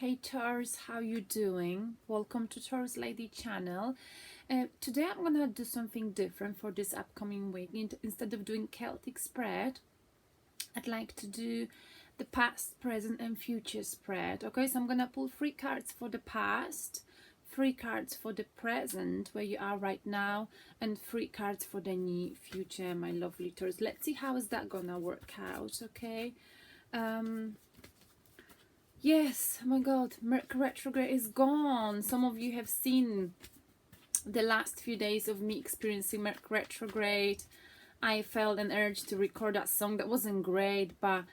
Hey Taurus, how you doing? Welcome to Taurus Lady channel. Today I'm gonna do something different for this upcoming week. Instead of doing Celtic spread, I'd like to do the past, present and future spread. Okay, so I'm gonna pull 3 cards for the past, 3 cards for the present, where you are right now, and 3 cards for the near future, my lovely Taurus. Let's see how is that gonna work out, okay? Yes, oh my god, Mercury retrograde is gone. Some of you have seen the last few days of me experiencing Mercury retrograde. I felt an urge to record that song that wasn't great, but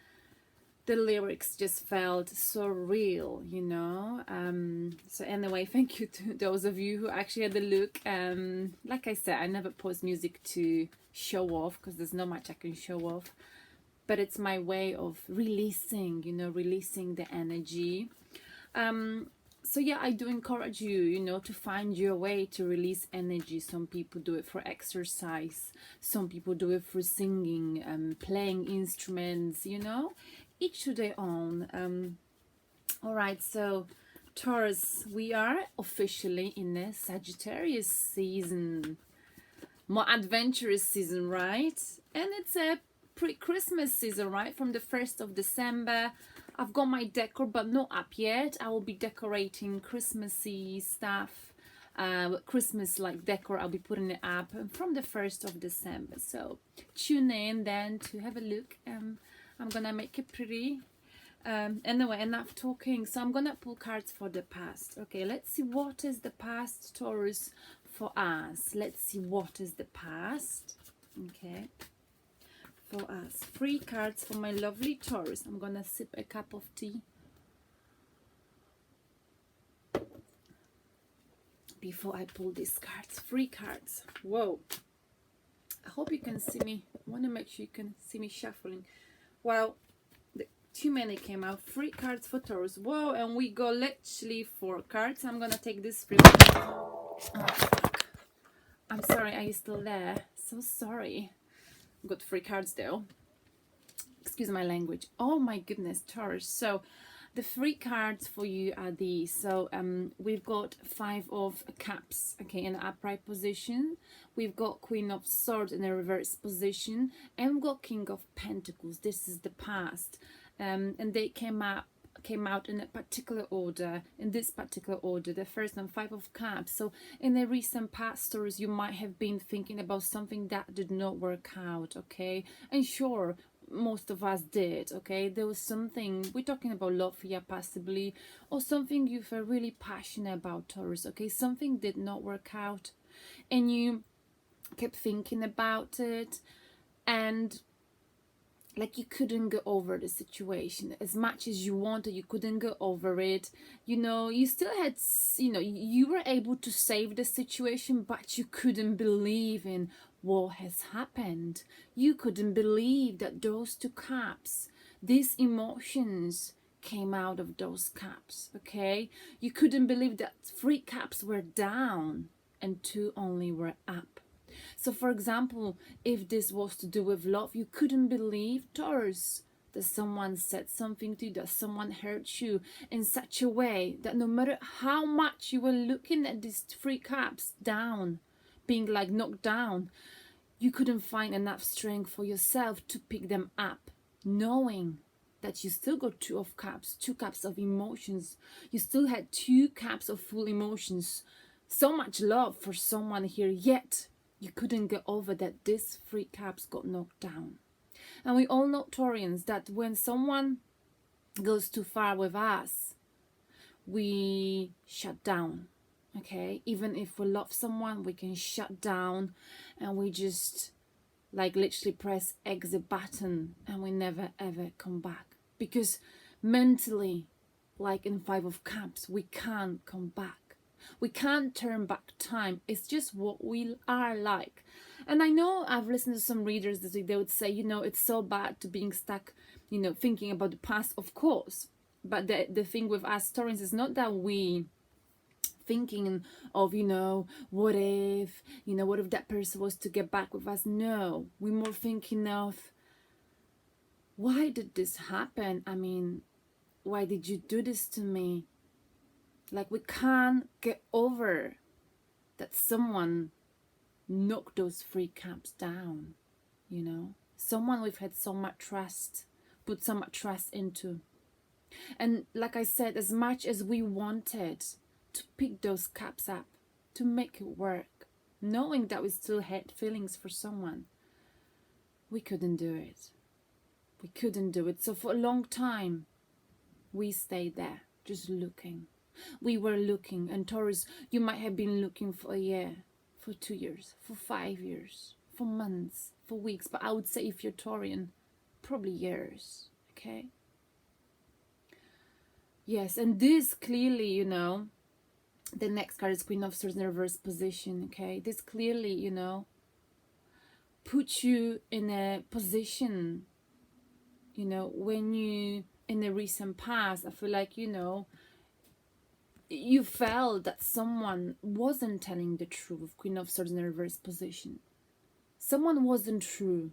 the lyrics just felt so real, you know. So anyway, thank you to those of you who actually had a look. Like I said, I never post music to show off because there's not much I can show off. But it's my way of releasing, you know, releasing the energy. So yeah, I do encourage you, you know, to find your way to release energy. Some people do it for exercise. Some people do it for singing, playing instruments, you know, each to their own. All right, so Taurus, we are officially in a Sagittarius season. More adventurous season, right? And it's a pre-Christmas season, right? From the 1st of December. I've got my decor, but not up yet. I will be decorating Christmassy stuff. Christmas like decor, I'll be putting it up from the 1st of December. So tune in then to have a look. I'm gonna make it pretty. Anyway, enough talking. So I'm gonna pull cards for the past. Okay, let's see what is the past, Taurus, for us. Let's see what is the past. Okay, for us. 3 cards for my lovely Taurus. I'm gonna sip a cup of tea before I pull these cards. 3 cards. Whoa. I hope you can see me. I want to make sure you can see me shuffling. Well, too many came out. 3 cards for Taurus. Whoa, and we got literally 4 cards. I'm gonna take this 3. Oh, fuck. I'm sorry, are you still there? So sorry. Got 3 cards though. Excuse my language. Oh my goodness, Taurus. So the 3 cards for you are these. So we've got 5 of Cups, okay, in upright position. We've got Queen of Swords in a reverse position, and we've got King of Pentacles. This is the past, and they came out in a particular order, in this particular order. The first one, 5 of Cups. So in the recent past stories, you might have been thinking about something that did not work out, okay? And sure, most of us did, okay? There was something, we're talking about love here possibly, or something you felt really passionate about, Taurus, okay? Something did not work out and you kept thinking about it, and like you couldn't go over the situation as much as you wanted. You couldn't go over it, you know. You still had, you know, you were able to save the situation, but you couldn't believe in what has happened. You couldn't believe that those 2 cups, these emotions came out of those cups, okay? You couldn't believe that 3 cups were down and 2 only were up. So for example, if this was to do with love, you couldn't believe, Taurus, that someone said something to you, that someone hurt you in such a way that no matter how much you were looking at these 3 cups down, being like knocked down, you couldn't find enough strength for yourself to pick them up, knowing that you still got 2 of Cups, 2 cups of emotions. You still had 2 cups of full emotions. So much love for someone here, yet you couldn't get over that these 3 cups got knocked down. And we all know, Taurians, that when someone goes too far with us, we shut down, okay? Even if we love someone, we can shut down and we just like literally press exit button and we never ever come back. Because mentally, like in 5 of Cups, we can't come back. We can't turn back time. It's just what we are like. And I know I've listened to some readers this week, they would say, you know, it's so bad to being stuck, you know, thinking about the past, of course. But the thing with us Taurans is not that we thinking of, you know, what if that person was to get back with us. No, we're more thinking of, why did this happen? I mean, why did you do this to me? Like we can't get over that someone knocked those 3 cups down, you know? Someone we've had so much trust, put so much trust into. And like I said, as much as we wanted to pick those cups up, to make it work, knowing that we still had feelings for someone, we couldn't do it. We couldn't do it. So for a long time, we stayed there, just looking. We were looking. And Taurus, you might have been looking for a year, for 2 years, for 5 years, for months, for weeks. But I would say if you're Taurian, probably years, okay? Yes, and this clearly, you know, the next card is Queen of Swords in reverse position, okay? This clearly, you know, puts you in a position, you know, when you, in the recent past, I feel like, you know, you felt that someone wasn't telling the truth. Queen of Swords in the reverse position. Someone wasn't true.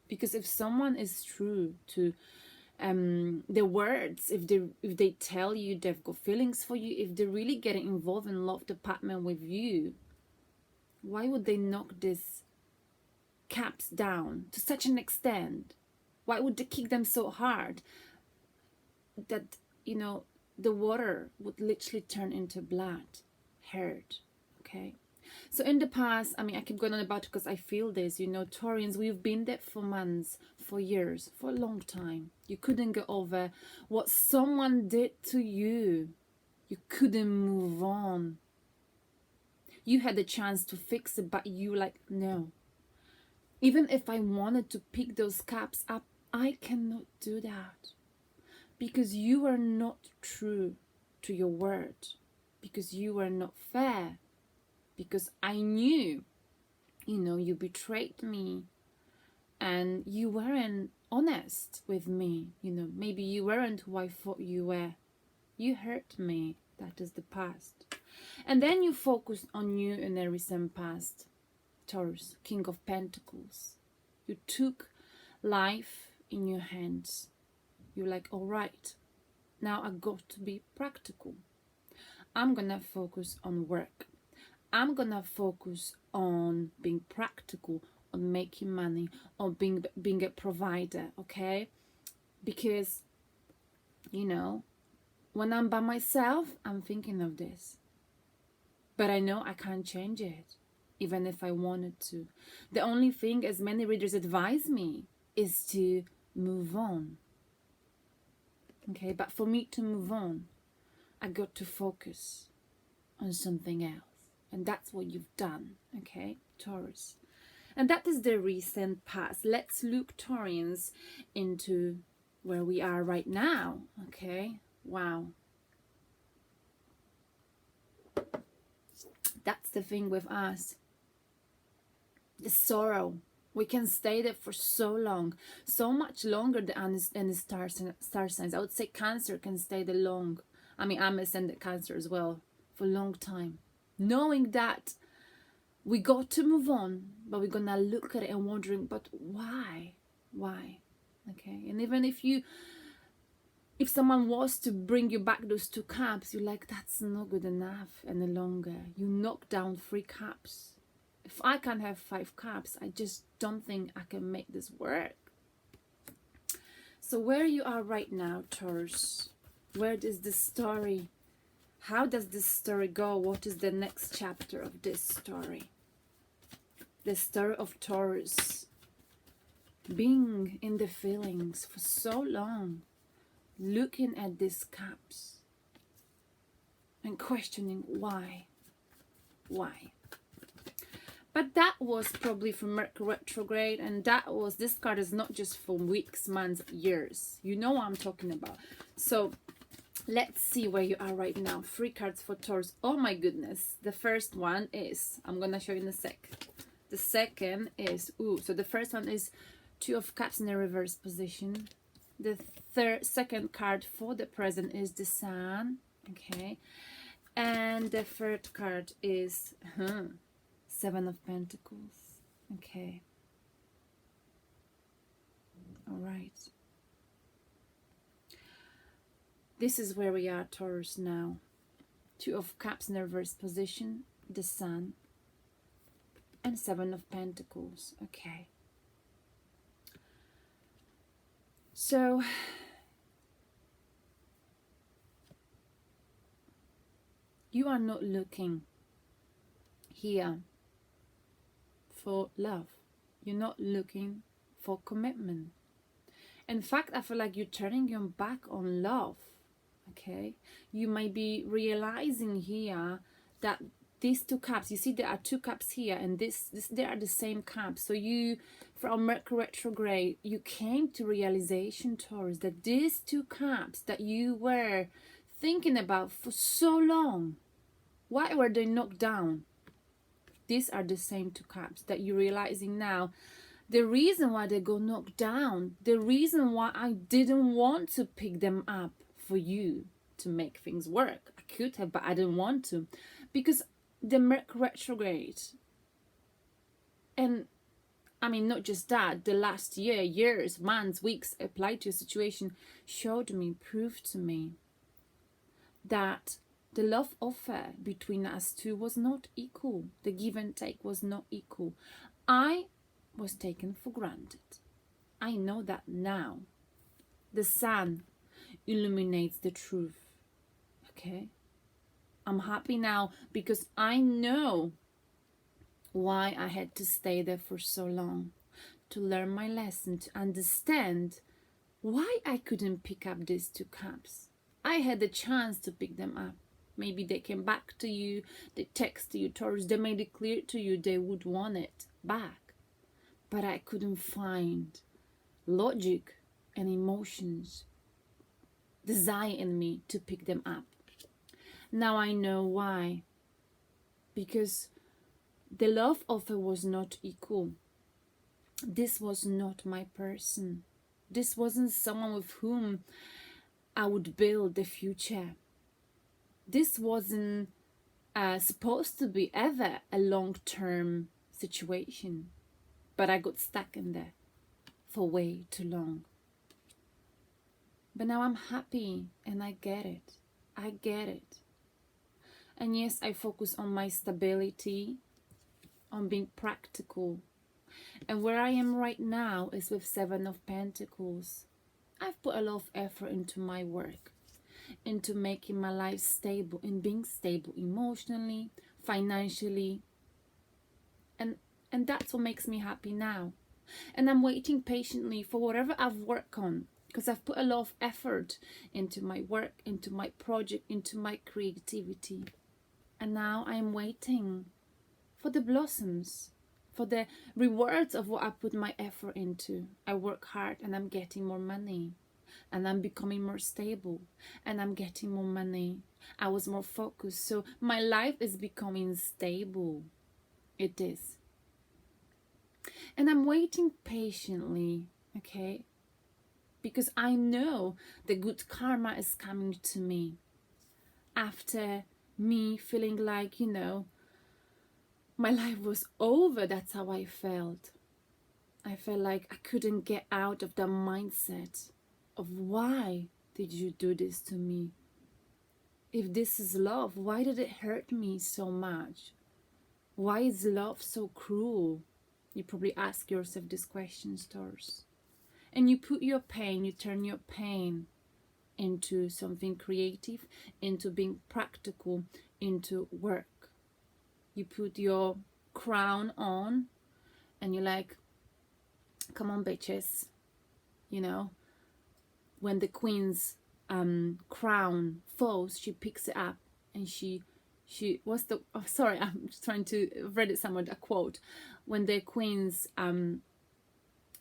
Because if someone is true to the words, if they tell you they've got feelings for you, if they're really getting involved in love department with you, why would they knock these caps down to such an extent? Why would they kick them so hard that, you know, the water would literally turn into blood? Hurt, okay? So in the past, I mean, I keep going on about it because I feel this, you know, Taurians, we've been there for months, for years, for a long time. You couldn't get over what someone did to you. You couldn't move on. You had the chance to fix it, but you like, no. Even if I wanted to pick those caps up, I cannot do that. Because you are not true to your word. Because you are not fair. Because I knew, you know, you betrayed me and you weren't honest with me. You know, maybe you weren't who I thought you were. You hurt me. That is the past. And then you focused on you in the recent past. Taurus, King of Pentacles. You took life in your hands. You're like, all right, now I got to be practical. I'm gonna focus on work. I'm gonna focus on being practical, on making money, on being a provider, okay? Because, you know, when I'm by myself, I'm thinking of this. But I know I can't change it, even if I wanted to. The only thing, as many readers advise me, is to move on. Okay, but for me to move on, I got to focus on something else. And that's what you've done, okay, Taurus. And that is the recent past. Let's look, Taurians, into where we are right now, okay? Wow. That's the thing with us. The sorrow. We can stay there for so long. So much longer than the star signs. I would say Cancer can stay there long. I mean, I'm ascendant Cancer as well. For a long time. Knowing that we got to move on, but we're gonna look at it and wondering, but why? Why? Okay, and even if someone was to bring you back those 2 cups, you're like, that's not good enough any longer. You knock down 3 cups. If I can't have 5 cups, I just don't think I can make this work. So where you are right now, Taurus, where is the story? How does this story go? What is the next chapter of this story? The story of Taurus being in the feelings for so long, looking at these cups and questioning why. But that was probably from Mercury retrograde, and this card is not just for weeks, months, years. You know what I'm talking about. So let's see where you are right now. 3 cards for Taurus. Oh my goodness. The first one is, I'm going to show you in a sec. The second is, so the first one is 2 of Cups in a reverse position. The second card for the present is the Sun. Okay. And the third card is 7 of Pentacles. Okay. All right. This is where we are, Taurus, now. Two of Cups in the reverse position, the Sun, and Seven of Pentacles. Okay. So you are not looking here for love. You're not looking for commitment. In fact, I feel like you're turning your back on love. Okay, you might be realizing here that these two cups, you see there are two cups here, and this they are the same cups. So you, from Mercury retrograde, you came to realization, Taurus, that these two cups that you were thinking about for so long, why were they knocked down? These are the same two cups that you're realizing now. The reason why they got knocked down, the reason why I didn't want to pick them up for you to make things work. I could have, but I didn't want to, because the Mercury retrograde, and I mean not just that, the last years, months, weeks applied to a situation, showed me, proved to me that the love offer between us two was not equal. The give and take was not equal. I was taken for granted. I know that now. The Sun illuminates the truth. Okay? I'm happy now because I know why I had to stay there for so long. To learn my lesson, to understand why I couldn't pick up these two cups. I had the chance to pick them up. Maybe they came back to you, they text you, Taurus, they made it clear to you they would want it back. But I couldn't find logic and emotions, desire in me to pick them up. Now I know why. Because the love offer was not equal. This was not my person. This wasn't someone with whom I would build the future. This wasn't supposed to be ever a long-term situation. But I got stuck in there for way too long. But now I'm happy and I get it. I get it. And yes, I focus on my stability, on being practical. And where I am right now is with Seven of Pentacles. I've put a lot of effort into my work, into making my life stable, in being stable emotionally, financially. And that's what makes me happy now. And I'm waiting patiently for whatever I've worked on, because I've put a lot of effort into my work, into my project, into my creativity. And now I'm waiting for the blossoms, for the rewards of what I put my effort into. I work hard and I'm getting more money. And I'm becoming more stable. And I'm getting more money. I was more focused. So my life is becoming stable. It is. And I'm waiting patiently, okay? Because I know the good karma is coming to me. After me feeling like, my life was over, that's how I felt. I felt like I couldn't get out of the mindset of why did you do this to me? If this is love, why did it hurt me so much? Why is love so cruel? You probably ask yourself these questions, Taurus. And you put your pain, you turn your pain into something creative, into being practical, into work. You put your crown on and you're like, come on, bitches. When the queen's crown falls, she picks it up and I'm just trying to read it somewhere, a quote. When the queen's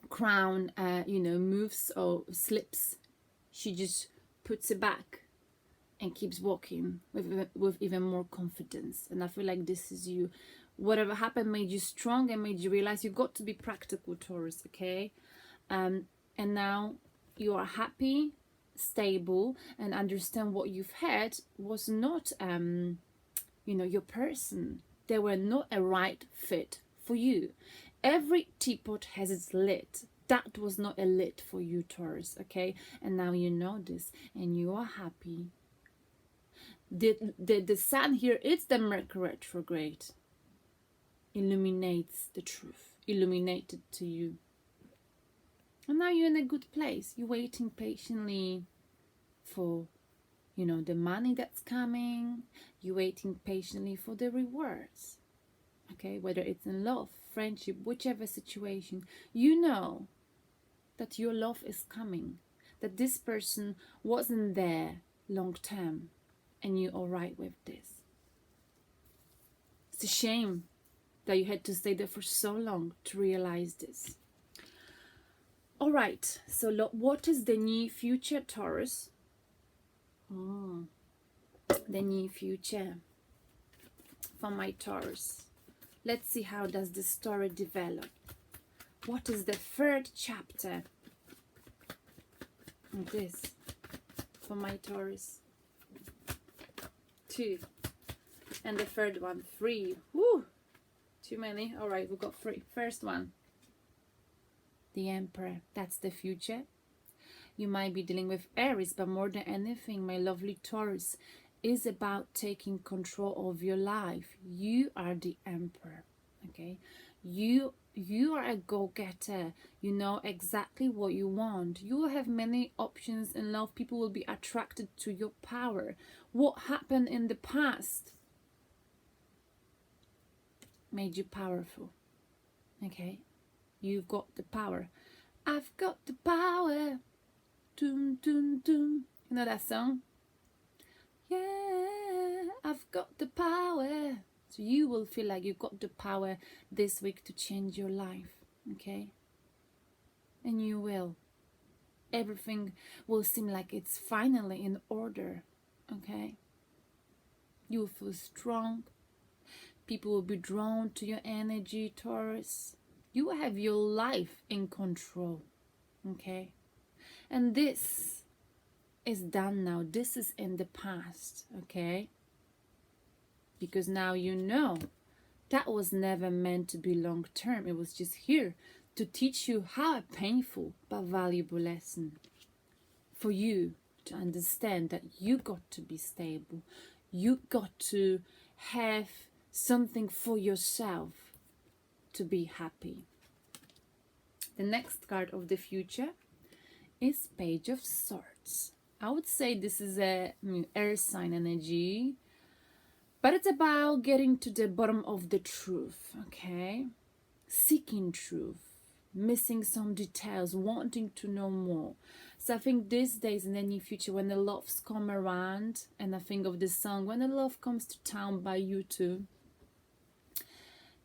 crown moves or slips, she just puts it back and keeps walking with even more confidence. And I feel like this is you. Whatever happened made you strong and made you realize you got to be practical, Taurus, okay? And now you are happy, stable, and understand what you've had was not your person. They were not a right fit for you. Every teapot has its lid. That was not a lid for you, Taurus, okay? And now you know this and you are happy. The sun here, it's the Mercury retrograde. Illuminates the truth, illuminated to you. And now you're in a good place. You're waiting patiently for, the money that's coming. You're waiting patiently for the rewards. Okay, whether it's in love, friendship, whichever situation, you know that your love is coming, that this person wasn't there long term, and you're all right with this. It's a shame that you had to stay there for so long to realize this. All right, so what is the near future, Taurus? The near future for my Taurus. Let's see how does the story develop. What is the third chapter of this for my Taurus? 2. And the third one, 3. Woo! Too many. All right, we've got 3. First one, the Emperor. That's the future. You might be dealing with Aries, but more than anything, my lovely Taurus, is about taking control of your life. You are the Emperor. Okay, you are a go-getter. You know exactly what you want. You will have many options in love. People will be attracted to your power. What happened in the past made you powerful. Okay, you've got the power. I've got the power. Doom, doom, doom. You know that song? Yeah, I've got the power. So you will feel like you've got the power this week to change your life. Okay? And you will. Everything will seem like it's finally in order. Okay? You will feel strong. People will be drawn to your energy, Taurus. You will have your life in control. Okay? And this is done now. This is in the past. Okay? Because now you know that was never meant to be long term. It was just here to teach you how a painful but valuable lesson for you to understand that you got to be stable. You got to have something for yourself to be happy. The next card of the future is Page of Swords. I would say this is a air sign energy, but it's about getting to the bottom of the truth, okay? Seeking truth, missing some details, wanting to know more. So I think these days in the near future, when the loves come around, and I think of this song, When the Love Comes to Town by U2,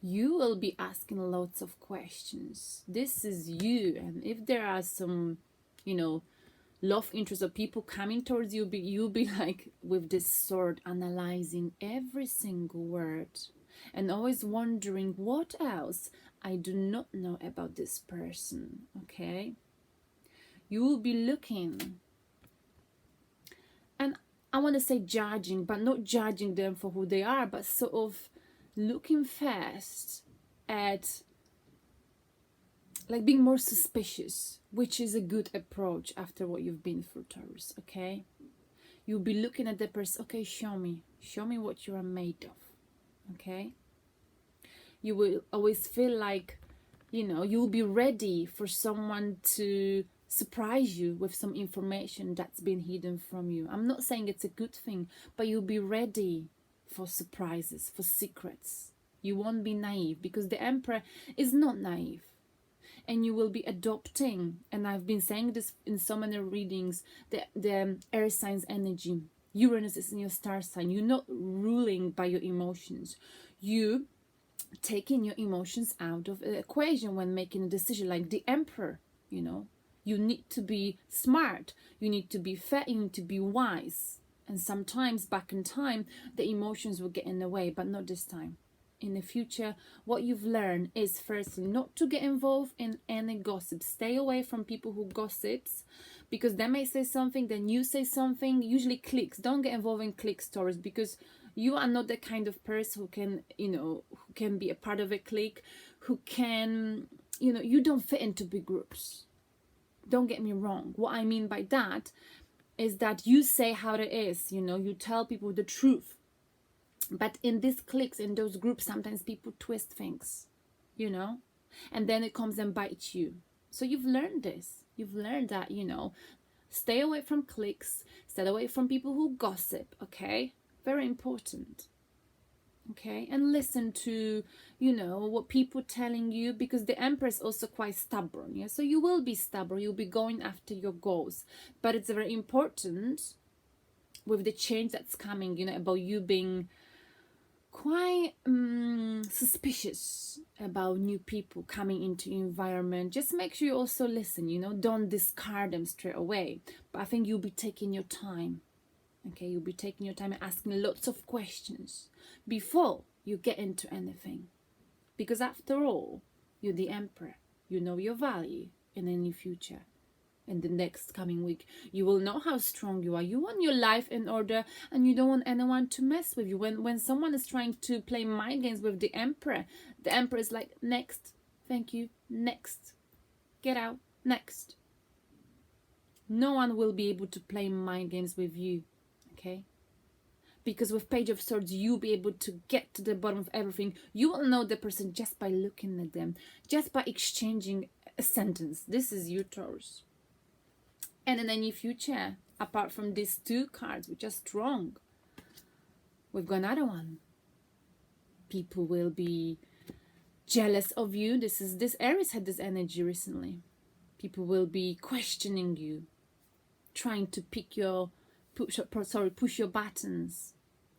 you will be asking lots of questions. This is you, and if there are some, love interest of people coming towards you, you'll be like with this sword analyzing every single word and always wondering what else I do not know about this person. Okay, you will be looking, and I want to say judging, but not judging them for who they are, but sort of looking first at like being more suspicious, which is a good approach after what you've been through, Taurus. Okay, you'll be looking at the person. Okay, show me what you are made of. Okay, you will always feel like you'll be ready for someone to surprise you with some information that's been hidden from you. I'm not saying it's a good thing, but you'll be ready for surprises, for secrets. You won't be naive, because the Emperor is not naive. And you will be adopting, and I've been saying this in so many readings, the air signs energy. Uranus is in your star sign. You're not ruling by your emotions. You taking your emotions out of the equation when making a decision, like the Emperor. You need to be smart, you need to be fair, you need to be wise. And sometimes back in time the emotions will get in the way, but not this time. In the future, what you've learned is firstly not to get involved in any gossip. Stay away from people who gossips, because they may say something, then you say something. Usually cliques. Don't get involved in clique stories, because you are not the kind of person who can, who can be a part of a clique, who can, you don't fit into big groups. Don't get me wrong. What I mean by that is that you say how it is, you know, you tell people the truth. But in these cliques, in those groups, sometimes people twist things, you know, and then it comes and bites you. So you've learned this. You've learned that, you know, stay away from cliques, stay away from people who gossip, okay? Very important. Okay, and listen to, you know, what people telling you, because the Emperor is also quite stubborn. Yeah, so you will be stubborn, you'll be going after your goals, but it's very important with the change that's coming, you know, about you being quite suspicious about new people coming into your environment. Just make sure you also listen, you know, don't discard them straight away, but I think you'll be taking your time. Okay, you'll be taking your time and asking lots of questions before you get into anything. Because after all, you're the Emperor. You know your value in any future. In the next coming week, you will know how strong you are. You want your life in order, and you don't want anyone to mess with you. When someone is trying to play mind games with the Emperor is like, next, thank you, next, get out, next. No one will be able to play mind games with you. Okay, because with Page of Swords, you'll be able to get to the bottom of everything. You will know the person just by looking at them, just by exchanging a sentence. This is you, Taurus. And in any future, apart from these two cards, which are strong, we've got another one. People will be jealous of you. This Aries had this energy recently. People will be questioning you, trying to push your buttons.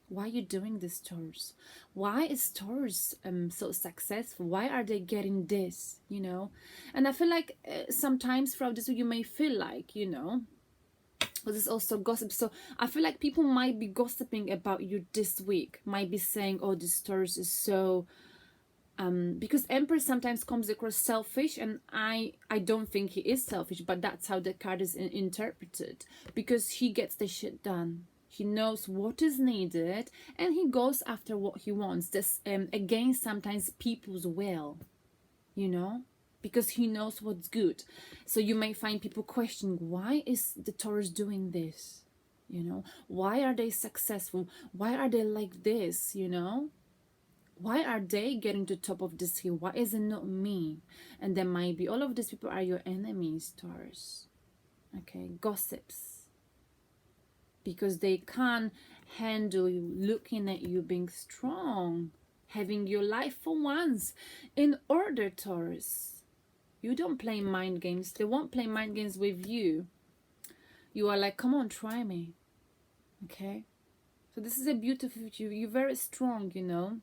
Why are you doing this, Taurus? Why is Taurus so successful? Why are they getting this, you know? And I feel like sometimes throughout this week you may feel like, you know, this is also gossip. So I feel like people might be gossiping about you this week, might be saying, oh, this Taurus is so because Emperor sometimes comes across selfish, and I don't think he is selfish, but that's how the card is interpreted, because he gets the shit done. He knows what is needed, and he goes after what he wants. This against sometimes people's will, you know, because he knows what's good. So you may find people questioning, why is the Taurus doing this? You know, why are they successful? Why are they like this? You know, why are they getting to the top of this hill? Why is it not me? And there might be all of these people are your enemies, Taurus. Okay, gossips. Because they can't handle you looking at you being strong, having your life for once in order, Taurus. You don't play mind games. They won't play mind games with you. You are like, come on, try me. Okay? So this is a beautiful future. You're very strong, you know.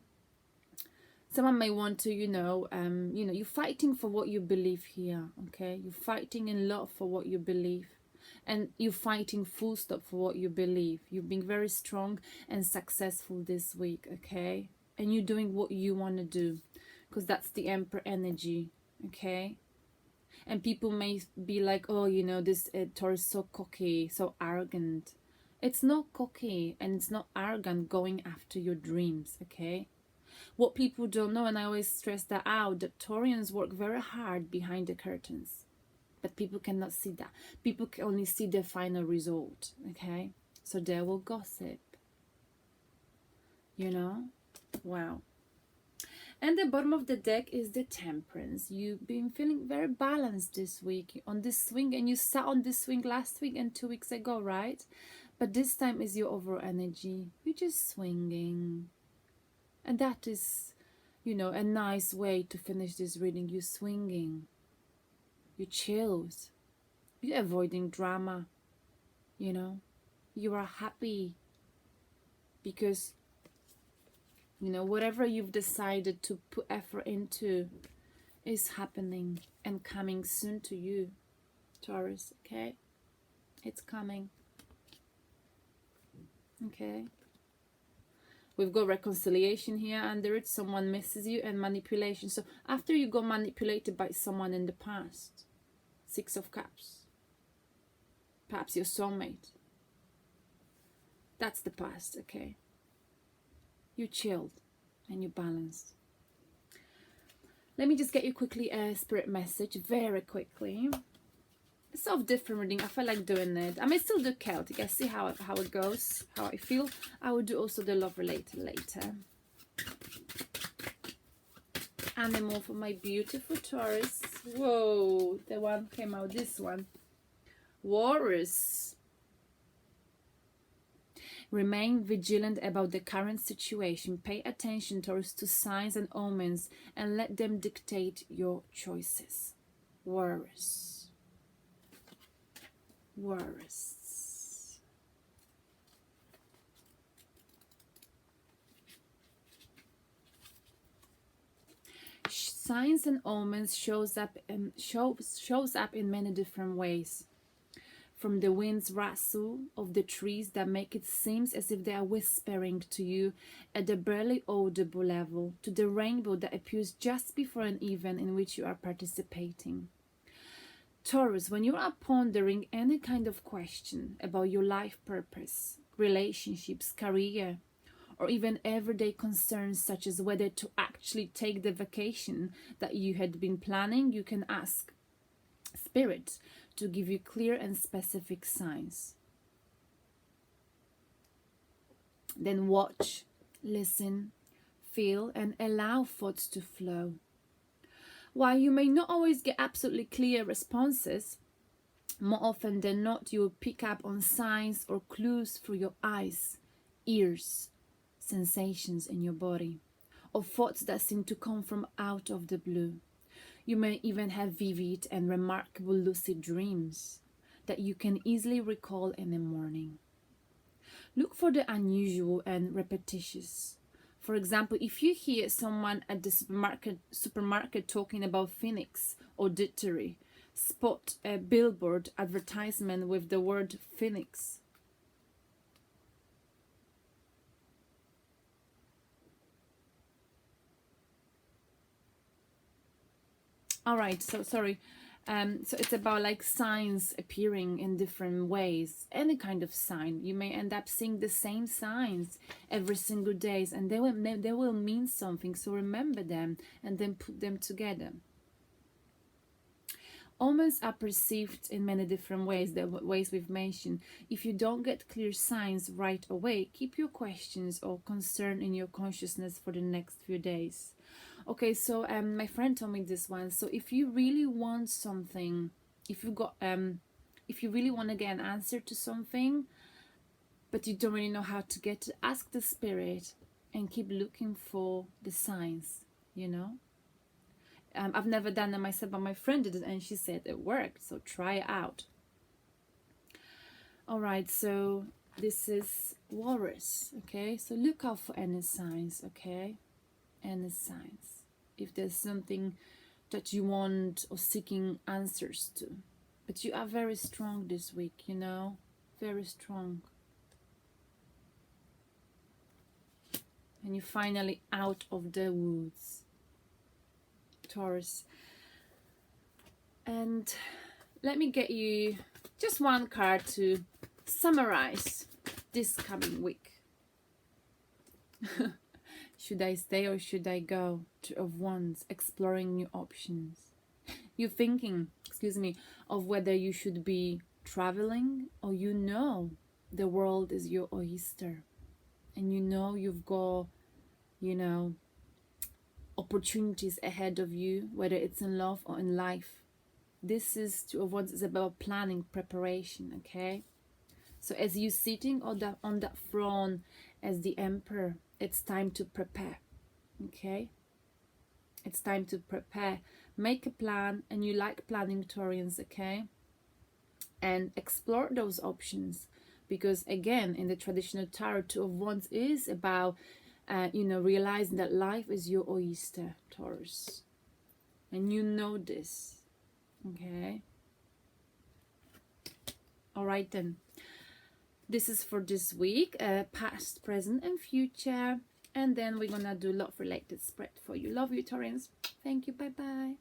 Someone may want to, you know, you're fighting for what you believe here, okay? You're fighting in love for what you believe. And you're fighting full stop for what you believe. You're being very strong and successful this week, okay? And you're doing what you want to do, because that's the Emperor energy, okay? And people may be like, oh, you know, this Taurus is so cocky, so arrogant. It's not cocky and it's not arrogant going after your dreams, okay? What people don't know, and I always stress that out, that Taurians work very hard behind the curtains. But people cannot see that. People can only see the final result, okay? So they will gossip. You know? Wow. And the bottom of the deck is the Temperance. You've been feeling very balanced this week on this swing, and you sat on this swing last week and 2 weeks ago, right? But this time is your overall energy. You're just swinging. And that is, you know, a nice way to finish this reading. You're swinging. You chilled. You're avoiding drama. You know, you are happy because, you know, whatever you've decided to put effort into is happening and coming soon to you, Taurus, okay? It's coming. Okay? We've got reconciliation here under it. Someone misses you, and manipulation. So after you got manipulated by someone in the past, 6 of Cups, perhaps your soulmate, that's the past, okay? You chilled and you balanced. Let me just get you quickly a spirit message, very quickly. It's sort of different reading. I feel like doing it. I may still do Celtic. I see how it goes, how I feel. I will do also the love related later. Animal for my beautiful Taurus. Whoa, the one came out, this one. Walrus. Remain vigilant about the current situation. Pay attention, Taurus, to signs and omens and let them dictate your choices. Walrus. Walrus. Signs and omens shows up in many different ways. From the wind's rustle of the trees that make it seem as if they are whispering to you at a barely audible level, to the rainbow that appears just before an event in which you are participating. Taurus, when you are pondering any kind of question about your life purpose, relationships, career, or even everyday concerns such as whether to actually take the vacation that you had been planning, you can ask Spirit to give you clear and specific signs. Then watch, listen, feel, and allow thoughts to flow. While you may not always get absolutely clear responses, more often than not you will pick up on signs or clues through your eyes, ears, sensations in your body, or thoughts that seem to come from out of the blue. You may even have vivid and remarkable lucid dreams that you can easily recall in the morning. Look for the unusual and repetitious. For example, if you hear someone at the supermarket talking about Phoenix or Dittery, spot a billboard advertisement with the word Phoenix. Alright, so sorry. So it's about like signs appearing in different ways. Any kind of sign. You may end up seeing the same signs every single day, and they will mean something. So remember them and then put them together. Omens are perceived in many different ways, the ways we've mentioned. If you don't get clear signs right away, keep your questions or concern in your consciousness for the next few days. Okay, so my friend told me this one. So if you really want something, if you really want to get an answer to something, but you don't really know how to get it, ask the Spirit and keep looking for the signs, you know. I've never done it myself, but my friend did it and she said it worked, so try it out. All right, so this is Walrus, okay? So look out for any signs, okay? Any signs. If there's something that you want or seeking answers to. But you are very strong this week, you know? Very strong. And you're finally out of the woods, Taurus. And let me get you just one card to summarize this coming week. Should I stay or should I go? Two of Wands, exploring new options. You're thinking, of whether you should be traveling, or you know the world is your oyster. And you know you've got, you know, opportunities ahead of you, whether it's in love or in life. This is Two of Wands is about planning, preparation, okay? So as you sitting on that throne as the Emperor, it's time to prepare, okay? It's time to prepare. Make a plan, and you like planning, Taurians, okay? And explore those options, because again, in the traditional tarot, Two of Wands is about, realizing that life is your oyster, Taurus. And you know this, okay? All right then. This is for this week, past, present, and future. And then we're gonna do love related spread for you. Love you, Taurians. Thank you. Bye bye.